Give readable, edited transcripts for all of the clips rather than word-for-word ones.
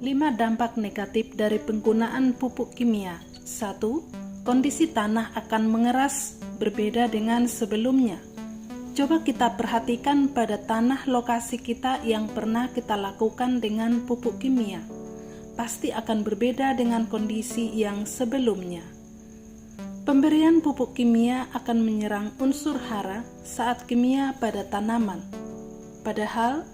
5 dampak negatif dari penggunaan pupuk kimia. 1. Kondisi tanah akan mengeras berbeda dengan sebelumnya. Coba kita perhatikan pada tanah lokasi kita yang pernah kita lakukan dengan pupuk kimia. Pasti akan berbeda dengan kondisi yang sebelumnya. Pemberian pupuk kimia akan menyerang unsur hara saat kimia pada tanaman. Padahal,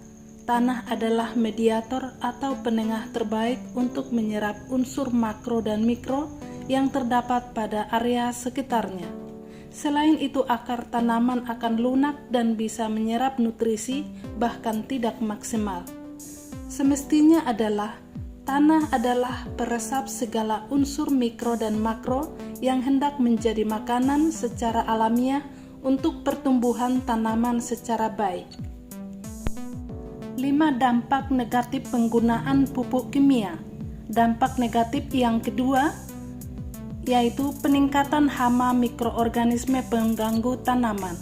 tanah adalah mediator atau penengah terbaik untuk menyerap unsur makro dan mikro yang terdapat pada area sekitarnya. Selain itu, akar tanaman akan lunak dan bisa menyerap nutrisi bahkan tidak maksimal. Semestinya tanah adalah peresap segala unsur mikro dan makro yang hendak menjadi makanan secara alamiah untuk pertumbuhan tanaman secara baik. 5 dampak negatif penggunaan pupuk kimia. Dampak negatif yang kedua yaitu peningkatan hama mikroorganisme pengganggu tanaman.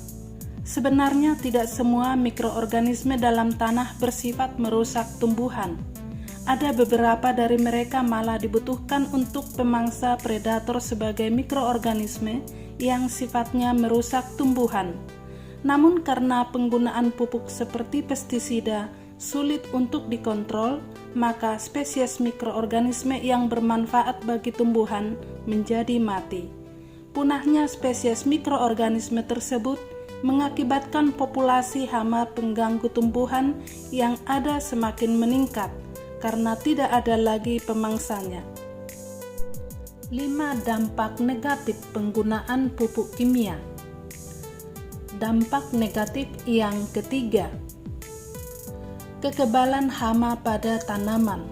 Sebenarnya tidak semua mikroorganisme dalam tanah bersifat merusak tumbuhan. Ada beberapa dari mereka malah dibutuhkan untuk pemangsa predator sebagai mikroorganisme yang sifatnya merusak tumbuhan. Namun karena penggunaan pupuk seperti pestisida sulit untuk dikontrol, maka spesies mikroorganisme yang bermanfaat bagi tumbuhan menjadi mati. Punahnya spesies mikroorganisme tersebut mengakibatkan populasi hama pengganggu tumbuhan yang ada semakin meningkat karena tidak ada lagi pemangsanya. 5 dampak negatif penggunaan pupuk kimia. Dampak negatif yang ketiga, kekebalan hama pada tanaman.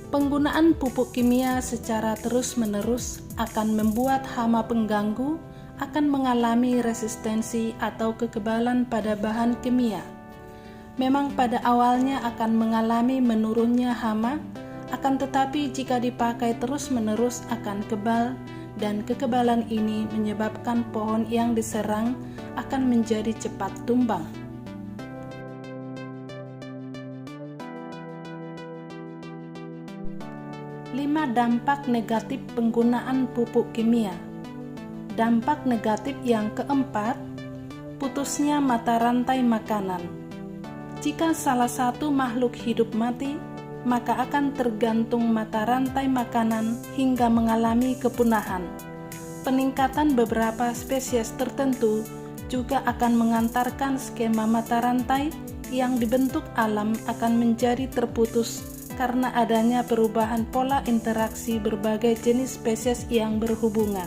Penggunaan pupuk kimia secara terus-menerus akan membuat hama pengganggu akan mengalami resistensi atau kekebalan pada bahan kimia. Memang pada awalnya akan mengalami menurunnya hama, akan tetapi jika dipakai terus-menerus akan kebal, dan kekebalan ini menyebabkan pohon yang diserang akan menjadi cepat tumbang. 5 dampak negatif penggunaan pupuk kimia. Dampak negatif yang keempat, putusnya mata rantai makanan. Jika salah satu makhluk hidup mati, maka akan tergantung mata rantai makanan hingga mengalami kepunahan. Peningkatan beberapa spesies tertentu juga akan mengantarkan skema mata rantai yang dibentuk alam akan menjadi terputus karena adanya perubahan pola interaksi berbagai jenis spesies yang berhubungan.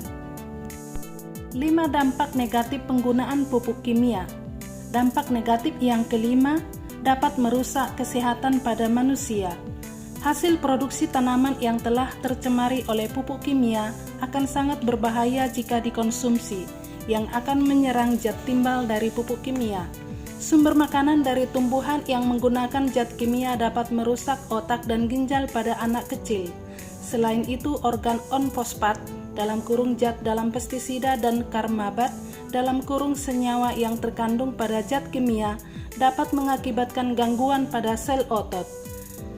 5 dampak negatif penggunaan pupuk kimia. Dampak negatif yang kelima dapat merusak kesehatan pada manusia. Hasil produksi tanaman yang telah tercemari oleh pupuk kimia akan sangat berbahaya jika dikonsumsi, yang akan menyerang zat timbal dari pupuk kimia. Sumber makanan dari tumbuhan yang menggunakan zat kimia dapat merusak otak dan ginjal pada anak kecil. Selain itu, organ on-fosfat (zat dalam pestisida) dan karmabat (senyawa yang terkandung pada zat kimia) dapat mengakibatkan gangguan pada sel otot.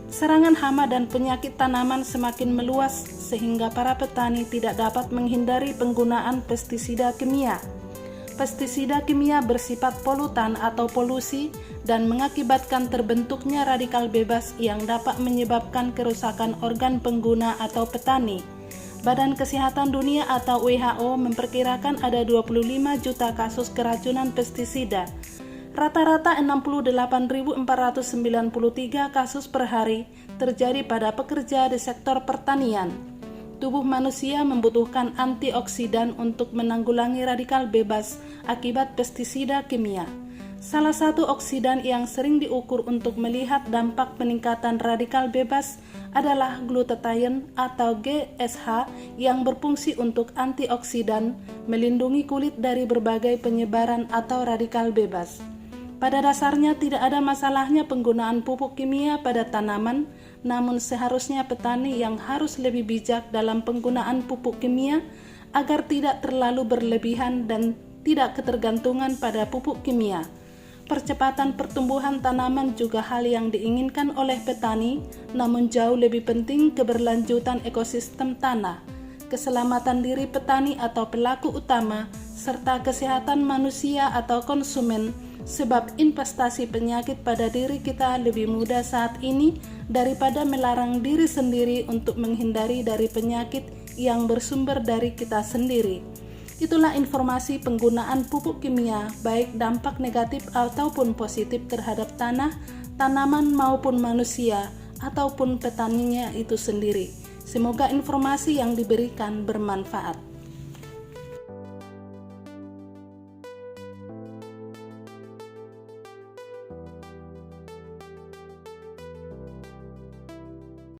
Serangan hama dan penyakit tanaman semakin meluas sehingga para petani tidak dapat menghindari penggunaan pestisida kimia. Pestisida kimia bersifat polutan atau polusi dan mengakibatkan terbentuknya radikal bebas yang dapat menyebabkan kerusakan organ pengguna atau petani. Badan Kesehatan Dunia atau WHO memperkirakan ada 25 juta kasus keracunan pestisida. Rata-rata 68.493 kasus per hari terjadi pada pekerja di sektor pertanian. Tubuh manusia membutuhkan antioksidan untuk menanggulangi radikal bebas akibat pestisida kimia. Salah satu oksidan yang sering diukur untuk melihat dampak peningkatan radikal bebas adalah glutathione atau GSH yang berfungsi untuk antioksidan, melindungi kulit dari berbagai penyebaran atau radikal bebas. Pada dasarnya tidak ada masalahnya penggunaan pupuk kimia pada tanaman, namun seharusnya petani yang harus lebih bijak dalam penggunaan pupuk kimia agar tidak terlalu berlebihan dan tidak ketergantungan pada pupuk kimia. Percepatan pertumbuhan tanaman juga hal yang diinginkan oleh petani, namun jauh lebih penting keberlanjutan ekosistem tanah, keselamatan diri petani atau pelaku utama, serta kesehatan manusia atau konsumen, sebab investasi penyakit pada diri kita lebih mudah saat ini daripada melarang diri sendiri untuk menghindari dari penyakit yang bersumber dari kita sendiri. Itulah informasi penggunaan pupuk kimia, baik dampak negatif ataupun positif terhadap tanah, tanaman maupun manusia, ataupun petaninya itu sendiri. Semoga informasi yang diberikan bermanfaat.